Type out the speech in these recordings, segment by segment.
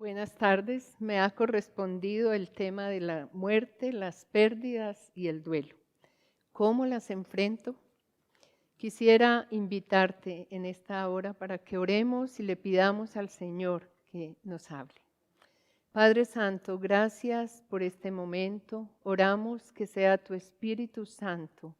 Buenas tardes. Me ha correspondido el tema de la muerte, las pérdidas y el duelo. ¿Cómo las enfrento? Quisiera invitarte en esta hora para que oremos y le pidamos al Señor que nos hable. Padre Santo, gracias por este momento. Oramos que sea tu Espíritu Santo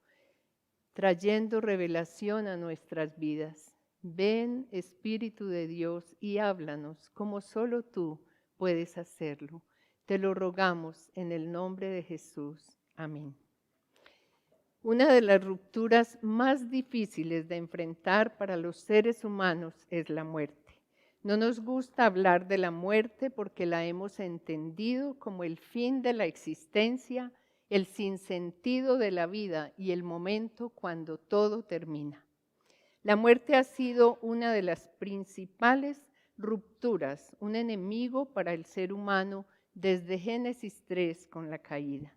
trayendo revelación a nuestras vidas. Ven, Espíritu de Dios, y háblanos como solo tú puedes hacerlo. Te lo rogamos en el nombre de Jesús. Amén. Una de las rupturas más difíciles de enfrentar para los seres humanos es la muerte. No nos gusta hablar de la muerte porque la hemos entendido como el fin de la existencia, el sinsentido de la vida y el momento cuando todo termina. La muerte ha sido una de las principales rupturas, un enemigo para el ser humano desde Génesis 3 con la caída.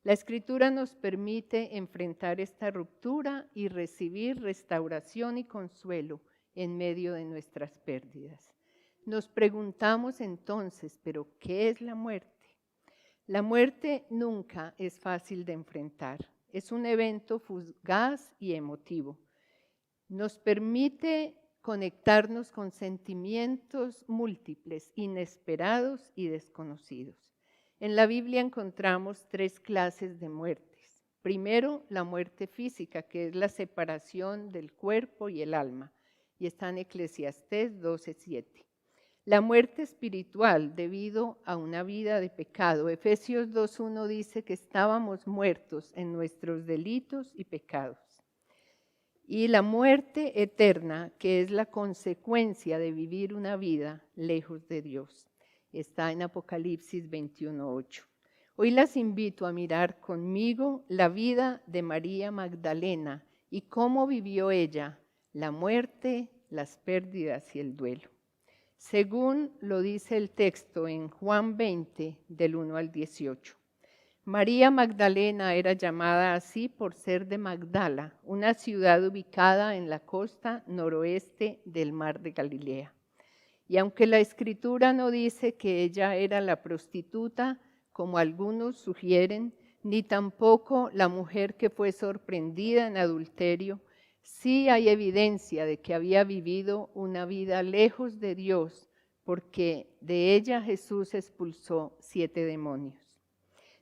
La Escritura nos permite enfrentar esta ruptura y recibir restauración y consuelo en medio de nuestras pérdidas. Nos preguntamos entonces, ¿pero qué es la muerte? La muerte nunca es fácil de enfrentar. Es un evento fugaz y emotivo. Nos permite conectarnos con sentimientos múltiples, inesperados y desconocidos. En la Biblia encontramos 3 clases de muertes. Primero, la muerte física, que es la separación del cuerpo y el alma, y está en Eclesiastés 12:7. La muerte espiritual debido a una vida de pecado. Efesios 2:1 dice que estábamos muertos en nuestros delitos y pecados. Y la muerte eterna, que es la consecuencia de vivir una vida lejos de Dios. Está en Apocalipsis 21:8. Hoy las invito a mirar conmigo la vida de María Magdalena y cómo vivió ella la muerte, las pérdidas y el duelo. Según lo dice el texto en Juan 20, del 1 al 18. María Magdalena era llamada así por ser de Magdala, una ciudad ubicada en la costa noroeste del mar de Galilea. Y aunque la Escritura no dice que ella era la prostituta, como algunos sugieren, ni tampoco la mujer que fue sorprendida en adulterio, sí hay evidencia de que había vivido una vida lejos de Dios, porque de ella Jesús expulsó 7 demonios.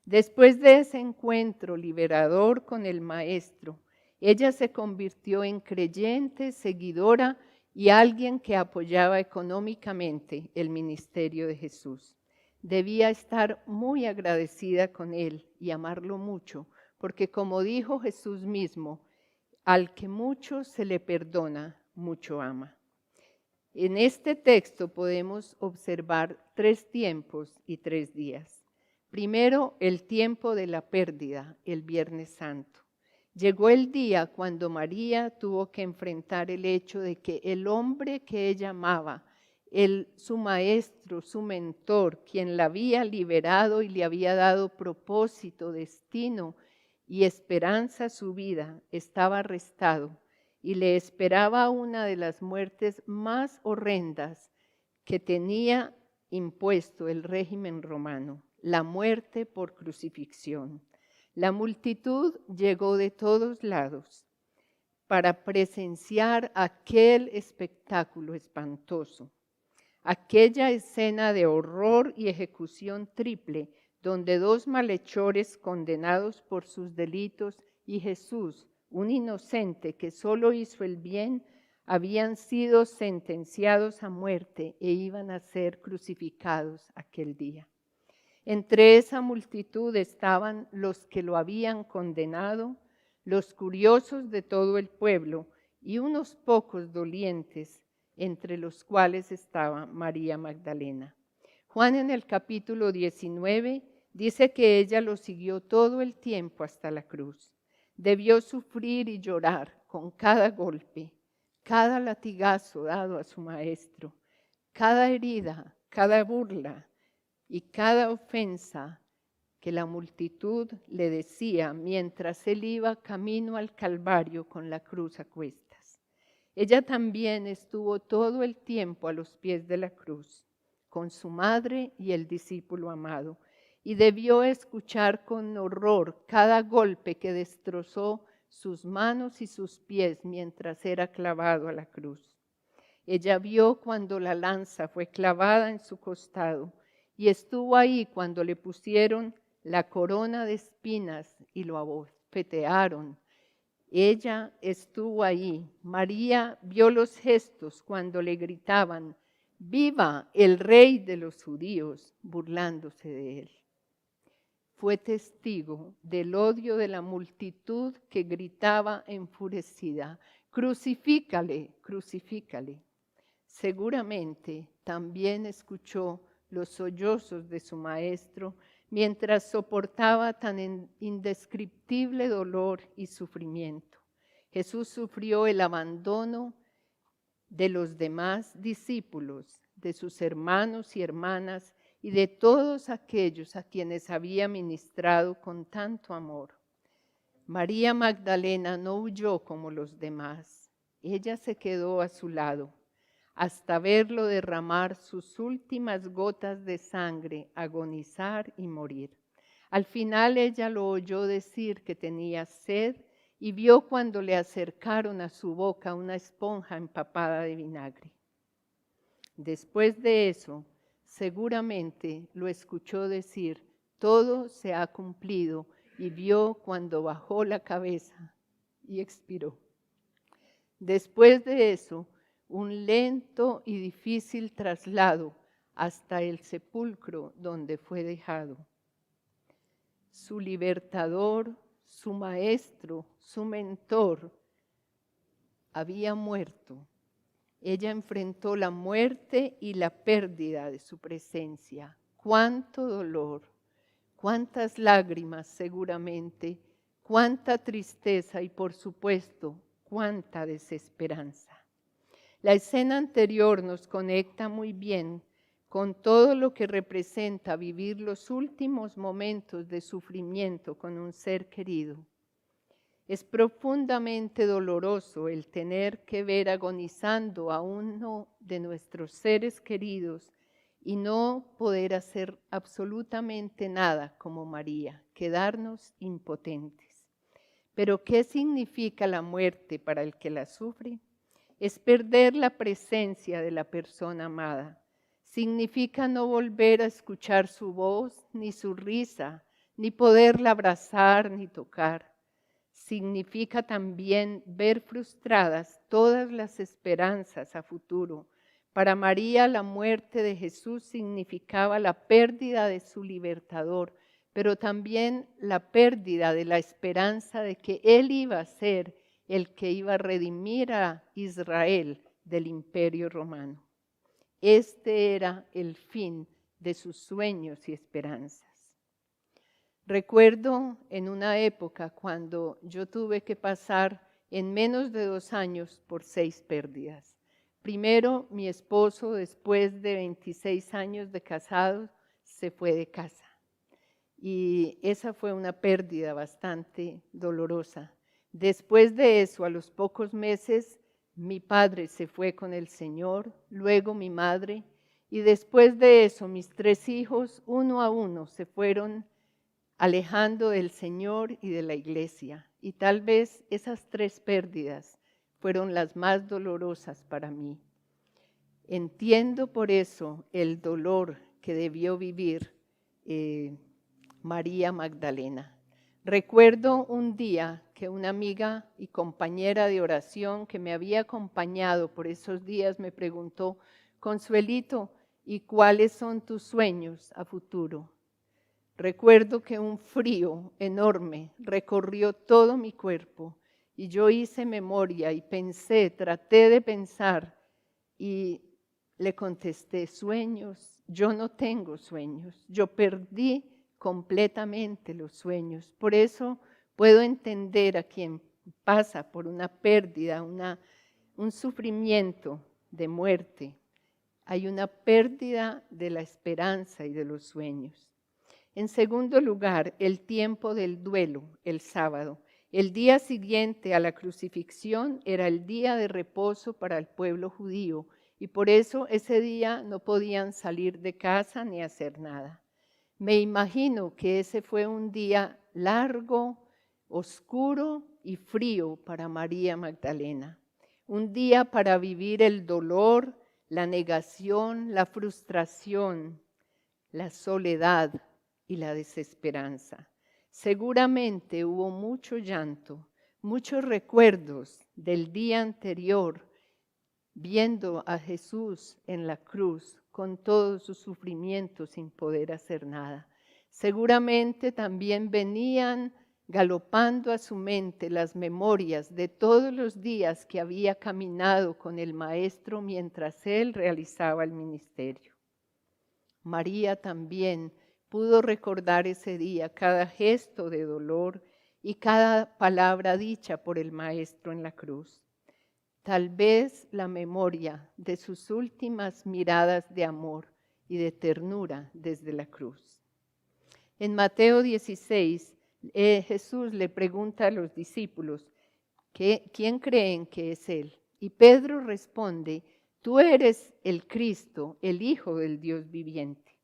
Después de ese encuentro liberador con el Maestro, ella se convirtió en creyente, seguidora y alguien que apoyaba económicamente el ministerio de Jesús. Debía estar muy agradecida con él y amarlo mucho, porque como dijo Jesús mismo, al que mucho se le perdona, mucho ama. En este texto podemos observar 3 tiempos y 3 días. Primero, el tiempo de la pérdida, el Viernes Santo. Llegó el día cuando María tuvo que enfrentar el hecho de que el hombre que ella amaba, su maestro, su mentor, quien la había liberado y le había dado propósito, destino y esperanza a su vida, estaba arrestado y le esperaba una de las muertes más horrendas que tenía impuesto el régimen romano, la muerte por crucifixión. La multitud llegó de todos lados para presenciar aquel espectáculo espantoso, aquella escena de horror y ejecución triple, donde 2 malhechores condenados por sus delitos y Jesús, un inocente que solo hizo el bien, habían sido sentenciados a muerte e iban a ser crucificados aquel día. Entre esa multitud estaban los que lo habían condenado, los curiosos de todo el pueblo y unos pocos dolientes, entre los cuales estaba María Magdalena. Juan en el capítulo 19 dice que ella lo siguió todo el tiempo hasta la cruz. Debió sufrir y llorar con cada golpe, cada latigazo dado a su maestro, cada herida, cada burla y cada ofensa que la multitud le decía mientras él iba camino al Calvario con la cruz a cuestas. Ella también estuvo todo el tiempo a los pies de la cruz, con su madre y el discípulo amado, y debió escuchar con horror cada golpe que destrozó sus manos y sus pies mientras era clavado a la cruz. Ella vio cuando la lanza fue clavada en su costado y estuvo ahí cuando le pusieron la corona de espinas y lo abofetearon. Ella estuvo ahí. María vio los gestos cuando le gritaban: ¡Viva el Rey de los judíos!, burlándose de él. Fue testigo del odio de la multitud que gritaba enfurecida: ¡Crucifícale, crucifícale! Seguramente también escuchó los sollozos de su maestro mientras soportaba tan indescriptible dolor y sufrimiento. Jesús sufrió el abandono de los demás discípulos, de sus hermanos y hermanas y de todos aquellos a quienes había ministrado con tanto amor. María Magdalena no huyó como los demás. Ella se quedó a su lado hasta verlo derramar sus últimas gotas de sangre, agonizar y morir. Al final ella lo oyó decir que tenía sed y vio cuando le acercaron a su boca una esponja empapada de vinagre. Después de eso, seguramente lo escuchó decir: todo se ha cumplido, y vio cuando bajó la cabeza y expiró. Después de eso, un lento y difícil traslado hasta el sepulcro donde fue dejado. Su libertador, su maestro, su mentor, había muerto. Ella enfrentó la muerte y la pérdida de su presencia. Cuánto dolor, cuántas lágrimas seguramente, cuánta tristeza y por supuesto, cuánta desesperanza. La escena anterior nos conecta muy bien con todo lo que representa vivir los últimos momentos de sufrimiento con un ser querido. Es profundamente doloroso el tener que ver agonizando a uno de nuestros seres queridos y no poder hacer absolutamente nada como María, quedarnos impotentes. Pero ¿qué significa la muerte para el que la sufre? Es perder la presencia de la persona amada. Significa no volver a escuchar su voz, ni su risa, ni poderla abrazar ni tocar. Significa también ver frustradas todas las esperanzas a futuro. Para María, la muerte de Jesús significaba la pérdida de su libertador, pero también la pérdida de la esperanza de que Él iba a ser el que iba a redimir a Israel del Imperio Romano. Este era el fin de sus sueños y esperanzas. Recuerdo en una época cuando yo tuve que pasar en menos de 2 años por 6 pérdidas. Primero, mi esposo, después de 26 años de casados, se fue de casa. Y esa fue una pérdida bastante dolorosa. Después de eso, a los pocos meses, mi padre se fue con el Señor, luego mi madre, y después de eso, mis 3 hijos, uno a uno, se fueron alejando del Señor y de la iglesia. Y tal vez esas 3 pérdidas fueron las más dolorosas para mí. Entiendo por eso el dolor que debió vivir María Magdalena. Recuerdo un día que una amiga y compañera de oración que me había acompañado por esos días me preguntó: Consuelito, ¿y cuáles son tus sueños a futuro? Recuerdo que un frío enorme recorrió todo mi cuerpo y yo hice memoria y traté de pensar y le contesté: sueños, yo no tengo sueños, yo perdí completamente los sueños. Por eso puedo entender a quien pasa por una pérdida, un sufrimiento de muerte. Hay una pérdida de la esperanza y de los sueños. En segundo lugar, el tiempo del duelo, el sábado. El día siguiente a la crucifixión era el día de reposo para el pueblo judío y por eso ese día no podían salir de casa ni hacer nada. Me imagino que ese fue un día largo, oscuro y frío para María Magdalena. Un día para vivir el dolor, la negación, la frustración, la soledad y la desesperanza. Seguramente hubo mucho llanto, muchos recuerdos del día anterior, viendo a Jesús en la cruz con todo su sufrimiento sin poder hacer nada. Seguramente también venían galopando a su mente las memorias de todos los días que había caminado con el Maestro mientras él realizaba el ministerio. María también pudo recordar ese día cada gesto de dolor y cada palabra dicha por el Maestro en la cruz. Tal vez la memoria de sus últimas miradas de amor y de ternura desde la cruz. En Mateo 16, Jesús le pregunta a los discípulos, ¿quién creen que es Él? Y Pedro responde, tú eres el Cristo, el Hijo del Dios viviente.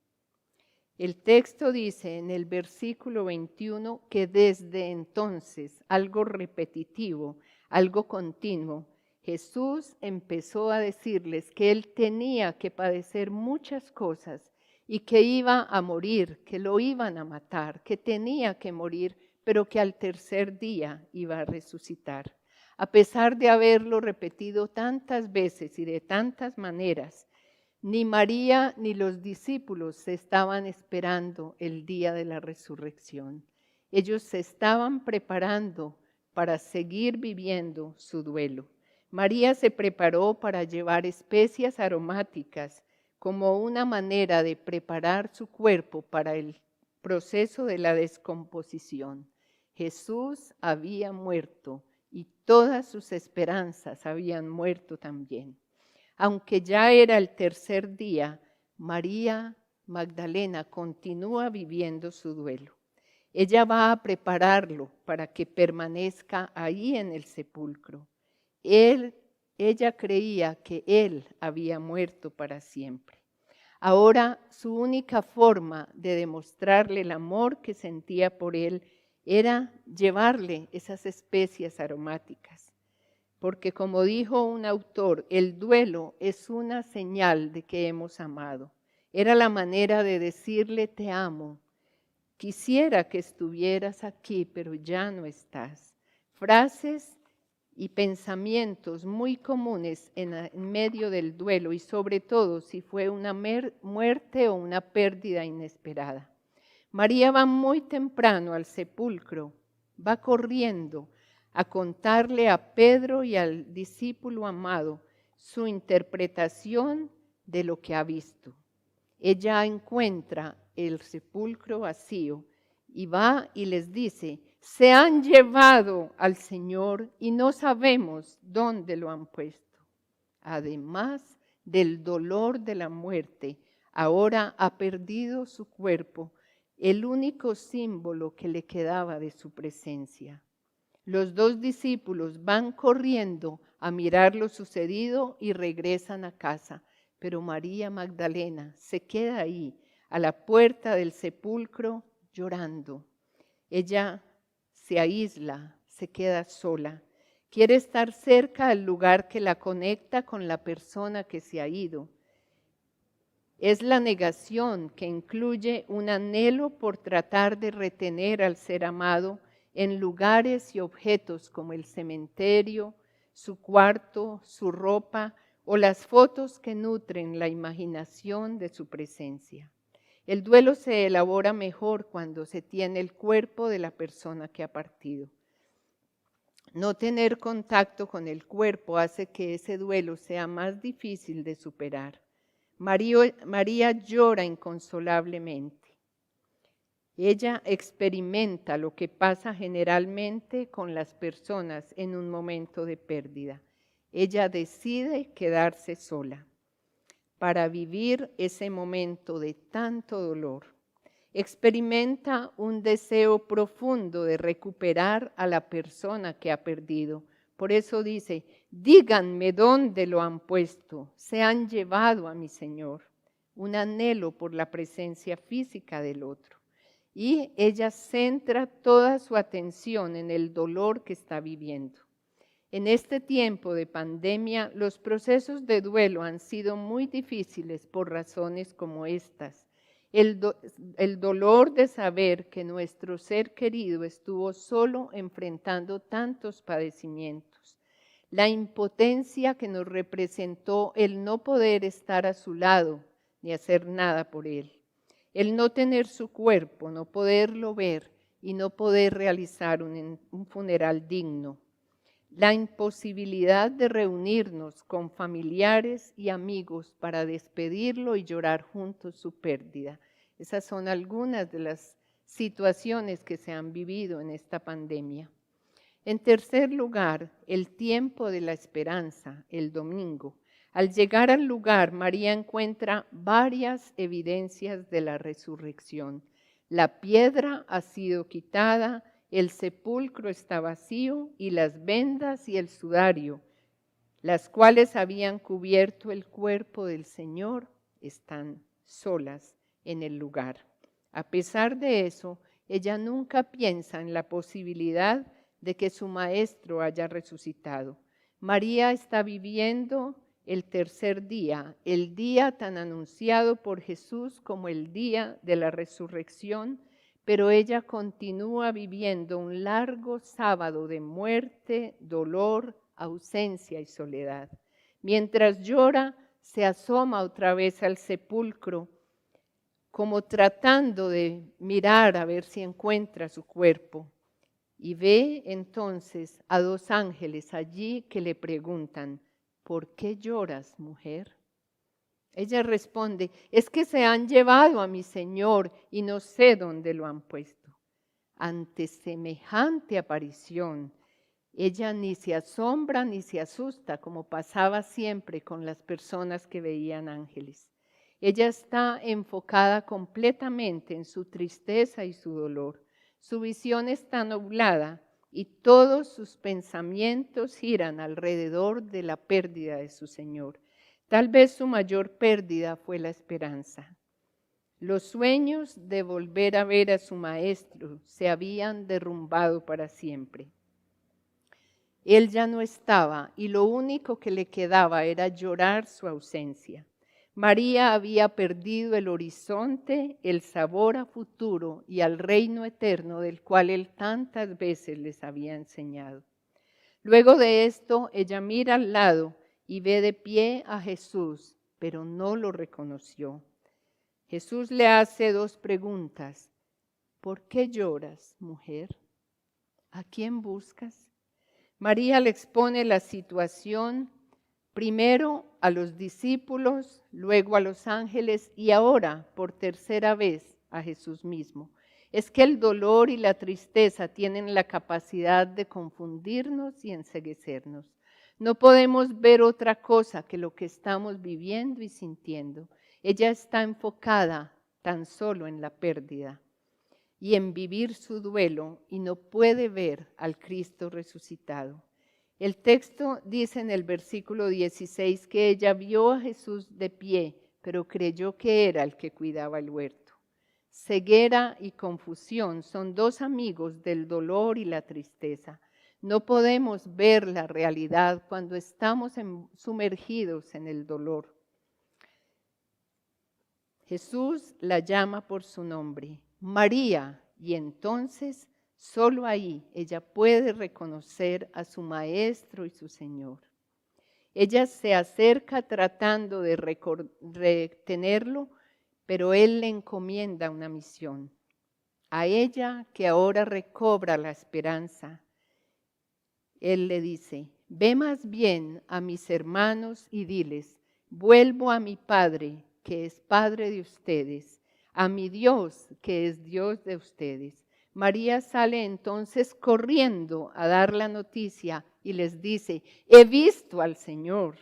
El texto dice en el versículo 21 que desde entonces, algo repetitivo, algo continuo, Jesús empezó a decirles que Él tenía que padecer muchas cosas y que iba a morir, que lo iban a matar, que tenía que morir, pero que al tercer día iba a resucitar. A pesar de haberlo repetido tantas veces y de tantas maneras, ni María ni los discípulos se estaban esperando el día de la resurrección. Ellos se estaban preparando para seguir viviendo su duelo. María se preparó para llevar especias aromáticas como una manera de preparar su cuerpo para el proceso de la descomposición. Jesús había muerto y todas sus esperanzas habían muerto también. Aunque ya era el tercer día, María Magdalena continúa viviendo su duelo. Ella va a prepararlo para que permanezca ahí en el sepulcro. Ella creía que él había muerto para siempre. Ahora su única forma de demostrarle el amor que sentía por él era llevarle esas especias aromáticas. Porque como dijo un autor, el duelo es una señal de que hemos amado. Era la manera de decirle te amo. Quisiera que estuvieras aquí, pero ya no estás. Frases y pensamientos muy comunes en medio del duelo y sobre todo si fue una muerte o una pérdida inesperada. María va muy temprano al sepulcro, va corriendo a contarle a Pedro y al discípulo amado su interpretación de lo que ha visto. Ella encuentra el sepulcro vacío y va y les dice, se han llevado al Señor y no sabemos dónde lo han puesto. Además del dolor de la muerte, ahora ha perdido su cuerpo, el único símbolo que le quedaba de su presencia. Los dos discípulos van corriendo a mirar lo sucedido y regresan a casa, pero María Magdalena se queda ahí, a la puerta del sepulcro, llorando. Ella se aísla, se queda sola. Quiere estar cerca del lugar que la conecta con la persona que se ha ido. Es la negación que incluye un anhelo por tratar de retener al ser amado en lugares y objetos como el cementerio, su cuarto, su ropa o las fotos que nutren la imaginación de su presencia. El duelo se elabora mejor cuando se tiene el cuerpo de la persona que ha partido. No tener contacto con el cuerpo hace que ese duelo sea más difícil de superar. María llora inconsolablemente. Ella experimenta lo que pasa generalmente con las personas en un momento de pérdida. Ella decide quedarse sola para vivir ese momento de tanto dolor. Experimenta un deseo profundo de recuperar a la persona que ha perdido. Por eso dice, díganme dónde lo han puesto, se han llevado a mi Señor. Un anhelo por la presencia física del otro. Y ella centra toda su atención en el dolor que está viviendo. En este tiempo de pandemia, los procesos de duelo han sido muy difíciles por razones como estas. El dolor de saber que nuestro ser querido estuvo solo enfrentando tantos padecimientos. La impotencia que nos representó el no poder estar a su lado ni hacer nada por él. El no tener su cuerpo, no poderlo ver y no poder realizar un funeral digno. La imposibilidad de reunirnos con familiares y amigos para despedirlo y llorar juntos su pérdida. Esas son algunas de las situaciones que se han vivido en esta pandemia. En tercer lugar, el tiempo de la esperanza, el domingo. Al llegar al lugar, María encuentra varias evidencias de la resurrección. La piedra ha sido quitada, el sepulcro está vacío y las vendas y el sudario, las cuales habían cubierto el cuerpo del Señor, están solas en el lugar. A pesar de eso, ella nunca piensa en la posibilidad de que su maestro haya resucitado. María está viviendo el tercer día, el día tan anunciado por Jesús como el día de la resurrección, pero ella continúa viviendo un largo sábado de muerte, dolor, ausencia y soledad. Mientras llora, se asoma otra vez al sepulcro, como tratando de mirar a ver si encuentra su cuerpo. Y ve entonces a dos ángeles allí que le preguntan, ¿por qué lloras, mujer? Ella responde, es que se han llevado a mi Señor y no sé dónde lo han puesto. Ante semejante aparición, ella ni se asombra ni se asusta, como pasaba siempre con las personas que veían ángeles. Ella está enfocada completamente en su tristeza y su dolor. Su visión está nublada y todos sus pensamientos giran alrededor de la pérdida de su Señor. Tal vez su mayor pérdida fue la esperanza. Los sueños de volver a ver a su maestro se habían derrumbado para siempre. Él ya no estaba y lo único que le quedaba era llorar su ausencia. María había perdido el horizonte, el sabor a futuro y al reino eterno del cual él tantas veces les había enseñado. Luego de esto, ella mira al lado y ve de pie a Jesús, pero no lo reconoció. Jesús le hace dos preguntas. ¿Por qué lloras, mujer? ¿A quién buscas? María le expone la situación primero a los discípulos, luego a los ángeles y ahora por tercera vez a Jesús mismo. Es que el dolor y la tristeza tienen la capacidad de confundirnos y enceguecernos. No podemos ver otra cosa que lo que estamos viviendo y sintiendo. Ella está enfocada tan solo en la pérdida y en vivir su duelo y no puede ver al Cristo resucitado. El texto dice en el versículo 16 que ella vio a Jesús de pie, pero creyó que era el que cuidaba el huerto. Ceguera y confusión son dos amigos del dolor y la tristeza. No podemos ver la realidad cuando estamos sumergidos en el dolor. Jesús la llama por su nombre, María, y entonces solo ahí ella puede reconocer a su Maestro y su Señor. Ella se acerca tratando de retenerlo, pero Él le encomienda una misión. A ella, que ahora recobra la esperanza, Él le dice, ve más bien a mis hermanos y diles, vuelvo a mi Padre, que es Padre de ustedes, a mi Dios, que es Dios de ustedes. María sale entonces corriendo a dar la noticia y les dice, he visto al Señor.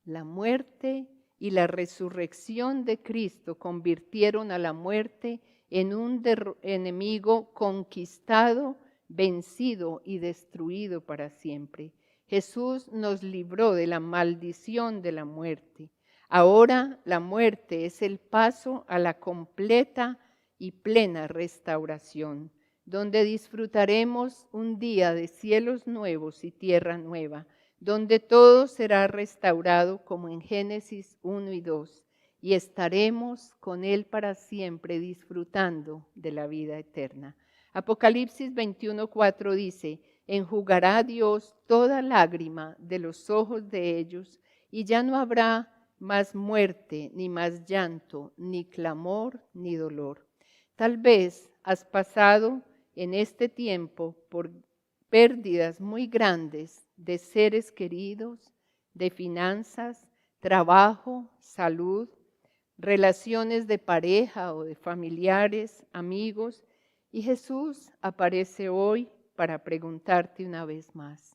La muerte y la resurrección de Cristo convirtieron a la muerte en un enemigo conquistado, vencido y destruido para siempre. Jesús nos libró de la maldición de la muerte. Ahora la muerte es el paso a la completa y plena restauración, donde disfrutaremos un día de cielos nuevos y tierra nueva, donde todo será restaurado como en Génesis 1 y 2, y estaremos con Él para siempre disfrutando de la vida eterna. Apocalipsis 21:4 dice: enjugará Dios toda lágrima de los ojos de ellos, y ya no habrá más muerte, ni más llanto, ni clamor, ni dolor. Tal vez has pasado en este tiempo por pérdidas muy grandes de seres queridos, de finanzas, trabajo, salud, relaciones de pareja o de familiares, amigos, y Jesús aparece hoy para preguntarte una vez más: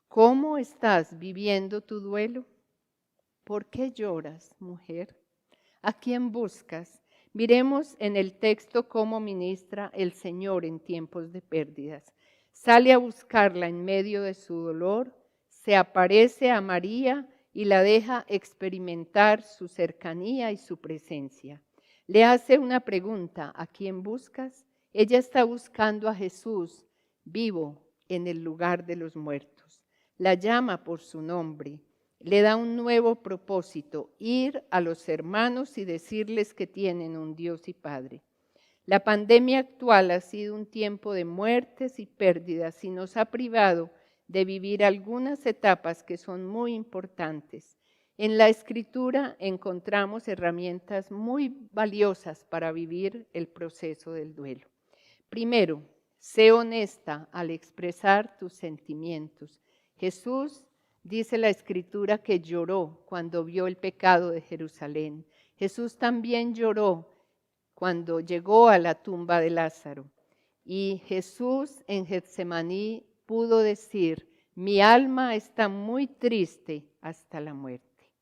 ¿cómo estás viviendo tu duelo? ¿Por qué lloras, mujer? ¿A quién buscas? Miremos en el texto cómo ministra el Señor en tiempos de pérdidas. Sale a buscarla en medio de su dolor, se aparece a María y la deja experimentar su cercanía y su presencia. Le hace una pregunta: ¿a quién buscas? Ella está buscando a Jesús vivo en el lugar de los muertos. La llama por su nombre. Le da un nuevo propósito: ir a los hermanos y decirles que tienen un Dios y Padre. La pandemia actual ha sido un tiempo de muertes y pérdidas y nos ha privado de vivir algunas etapas que son muy importantes. En la Escritura encontramos herramientas muy valiosas para vivir el proceso del duelo. Primero, sé honesta al expresar tus sentimientos. Jesús, dice la Escritura, que lloró cuando vio el pecado de Jerusalén. Jesús también lloró cuando llegó a la tumba de Lázaro. Y Jesús en Getsemaní pudo decir: mi alma está muy triste hasta la muerte.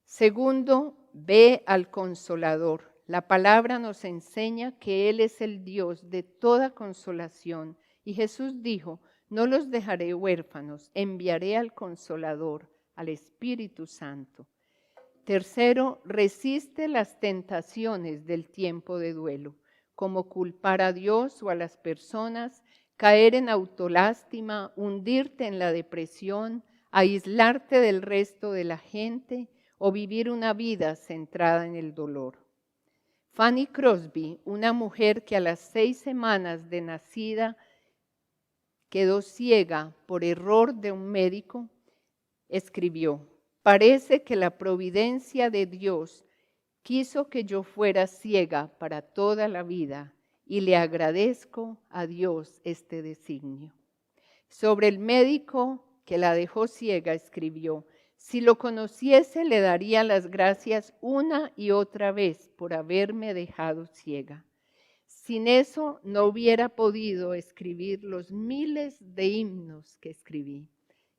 Segundo, ve al Consolador. La palabra nos enseña que Él es el Dios de toda consolación. Y Jesús dijo: no los dejaré huérfanos, enviaré al Consolador, al Espíritu Santo. Tercero, resiste las tentaciones del tiempo de duelo, como culpar a Dios o a las personas, caer en autolástima, hundirte en la depresión, aislarte del resto de la gente o vivir una vida centrada en el dolor. Fanny Crosby, una mujer que a las 6 semanas de nacida quedó ciega por error de un médico, escribió: parece que la providencia de Dios quiso que yo fuera ciega para toda la vida y le agradezco a Dios este designio. Sobre el médico que la dejó ciega escribió: si lo conociese le daría las gracias una y otra vez por haberme dejado ciega. Sin eso no hubiera podido escribir los miles de himnos que escribí.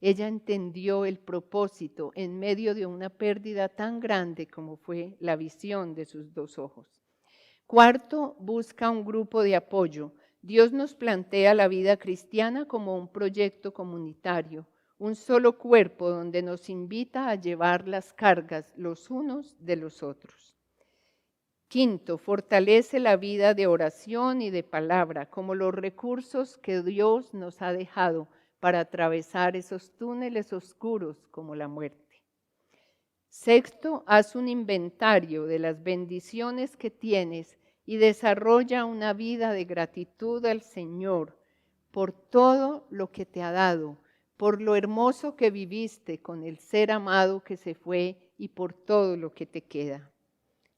Ella entendió el propósito en medio de una pérdida tan grande como fue la visión de sus 2 ojos. Cuarto, busca un grupo de apoyo. Dios nos plantea la vida cristiana como un proyecto comunitario, un solo cuerpo donde nos invita a llevar las cargas los unos de los otros. Quinto, fortalece la vida de oración y de palabra como los recursos que Dios nos ha dejado para atravesar esos túneles oscuros como la muerte. Sexto, haz un inventario de las bendiciones que tienes y desarrolla una vida de gratitud al Señor por todo lo que te ha dado, por lo hermoso que viviste con el ser amado que se fue y por todo lo que te queda.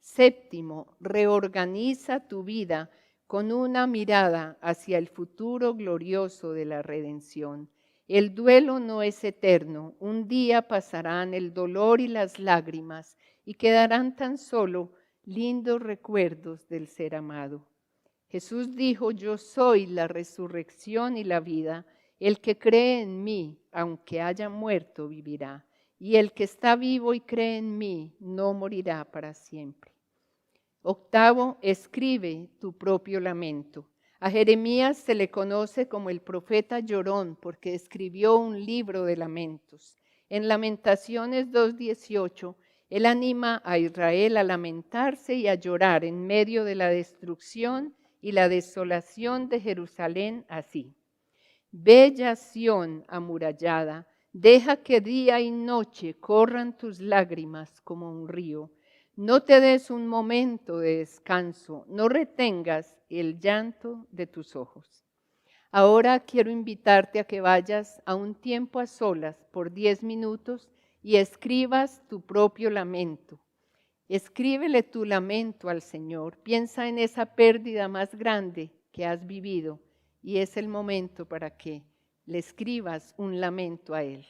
Séptimo, reorganiza tu vida con una mirada hacia el futuro glorioso de la redención. El duelo no es eterno. Un día pasarán el dolor y las lágrimas y quedarán tan solo lindos recuerdos del ser amado. Jesús dijo: yo soy la resurrección y la vida. El que cree en mí, aunque haya muerto, vivirá. Y el que está vivo y cree en mí, no morirá para siempre. Octavo, escribe tu propio lamento. A Jeremías se le conoce como el profeta llorón porque escribió un libro de lamentos. En Lamentaciones 2:18, él anima a Israel a lamentarse y a llorar en medio de la destrucción y la desolación de Jerusalén así. Bella Sión amurallada, deja que día y noche corran tus lágrimas como un río. No te des un momento de descanso, no retengas el llanto de tus ojos. Ahora quiero invitarte a que vayas a un tiempo a solas por 10 minutos y escribas tu propio lamento. Escríbele tu lamento al Señor. Piensa en esa pérdida más grande que has vivido y es el momento para que le escribas un lamento a Él.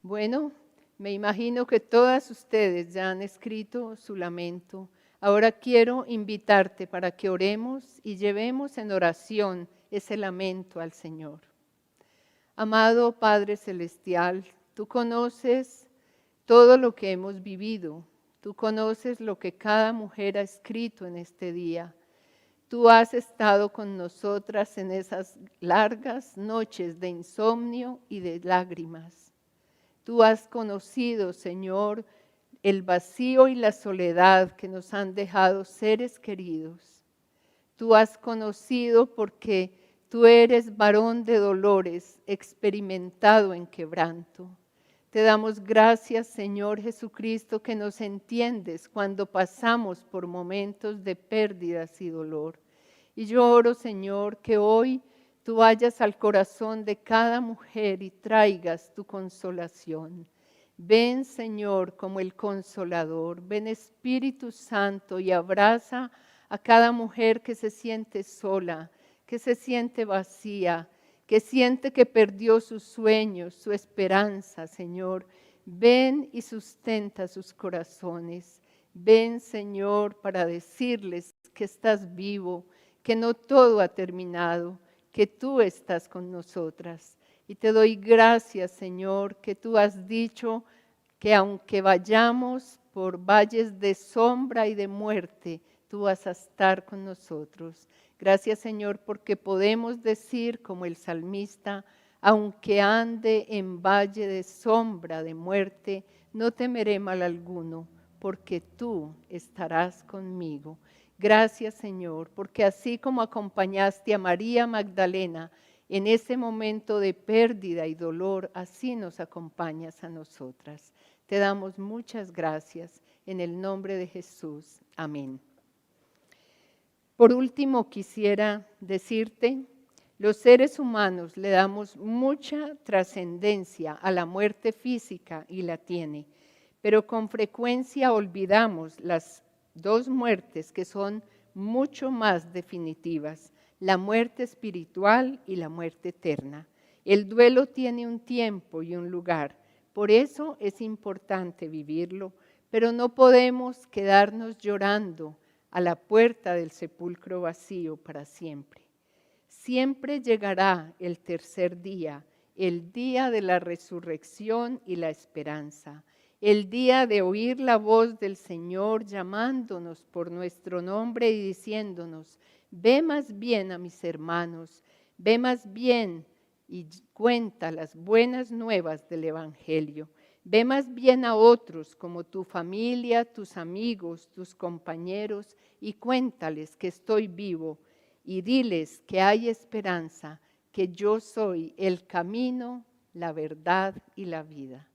Bueno, me imagino que todas ustedes ya han escrito su lamento. Ahora quiero invitarte para que oremos y llevemos en oración ese lamento al Señor. Amado Padre Celestial, tú conoces todo lo que hemos vivido. Tú conoces lo que cada mujer ha escrito en este día. Tú has estado con nosotras en esas largas noches de insomnio y de lágrimas. Tú has conocido, Señor, el vacío y la soledad que nos han dejado seres queridos. Tú has conocido porque tú eres varón de dolores, experimentado en quebranto. Te damos gracias, Señor Jesucristo, que nos entiendes cuando pasamos por momentos de pérdidas y dolor. Y yo oro, Señor, que hoy tú vayas al corazón de cada mujer y traigas tu consolación. Ven, Señor, como el consolador. Ven, Espíritu Santo, y abraza a cada mujer que se siente sola, que se siente vacía, que siente que perdió sus sueños, su esperanza, Señor. Ven y sustenta sus corazones. Ven, Señor, para decirles que estás vivo, que no todo ha terminado, que tú estás con nosotras. Y te doy gracias, Señor, que tú has dicho que aunque vayamos por valles de sombra y de muerte, tú vas a estar con nosotros. Gracias, Señor, porque podemos decir como el salmista, aunque ande en valle de sombra de muerte, no temeré mal alguno, porque tú estarás conmigo. Gracias, Señor, porque así como acompañaste a María Magdalena en ese momento de pérdida y dolor, así nos acompañas a nosotras. Te damos muchas gracias en el nombre de Jesús. Amén. Por último, quisiera decirte, los seres humanos le damos mucha trascendencia a la muerte física y la tiene, pero con frecuencia olvidamos las dos muertes que son mucho más definitivas, la muerte espiritual y la muerte eterna. El duelo tiene un tiempo y un lugar, por eso es importante vivirlo, pero no podemos quedarnos llorando a la puerta del sepulcro vacío para siempre. Siempre llegará el tercer día, el día de la resurrección y la esperanza, el día de oír la voz del Señor llamándonos por nuestro nombre y diciéndonos, ve más bien a mis hermanos, ve más bien y cuenta las buenas nuevas del Evangelio. Ve más bien a otros como tu familia, tus amigos, tus compañeros y cuéntales que estoy vivo y diles que hay esperanza, que yo soy el camino, la verdad y la vida.